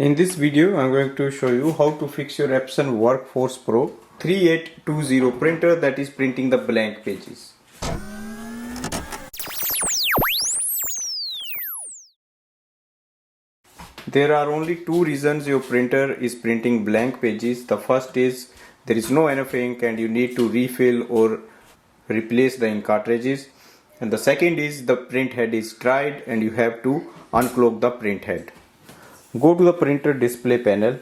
In this video, I'm going to show you how to fix your Epson Workforce Pro 3820 printer that is printing the blank pages. There are only two reasons your printer is printing blank pages. The first is there is no enough ink and you need to refill or replace the ink cartridges. And the second is the print head is dried and you have to unclog the print head. Go to the printer display panel.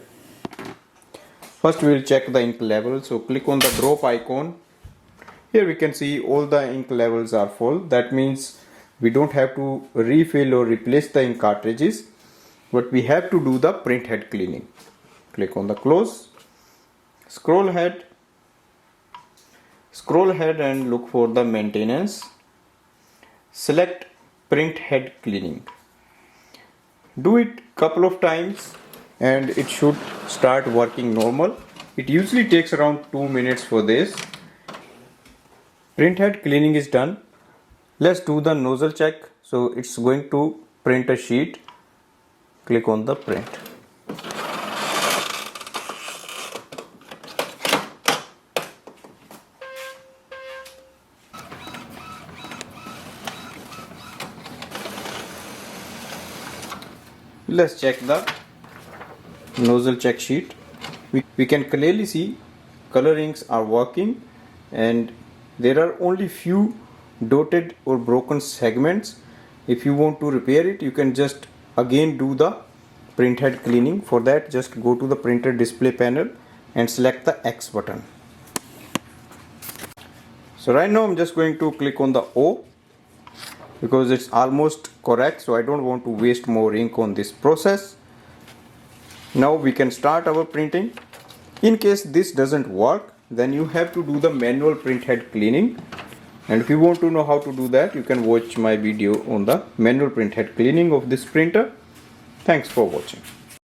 First we will check the ink level. So click on the drop icon. Here we can see all the ink levels are full. That means we don't have to refill or replace the ink cartridges, but we have to do the print head cleaning. Click on the close. Scroll ahead and look for the maintenance. Select print head cleaning. Do it couple of times and it should start working normal. It usually takes around 2 minutes for this. Print head cleaning is done. Let's do the nozzle check. So it's going to print a sheet. Click on the print. Let's check the nozzle check sheet. We can clearly see color inks are working and there are only few dotted or broken segments. If you want to repair it, you can just again do the print head cleaning. For that, just go to the printer display panel and select the X button. So right now I'm just going to click on the O because it's almost correct, so I don't want to waste more ink on this process. Now we can start our printing. In case this doesn't work, then you have to do the manual print head cleaning, and if you want to know how to do that, you can watch my video on the manual print head cleaning of this printer. Thanks for watching.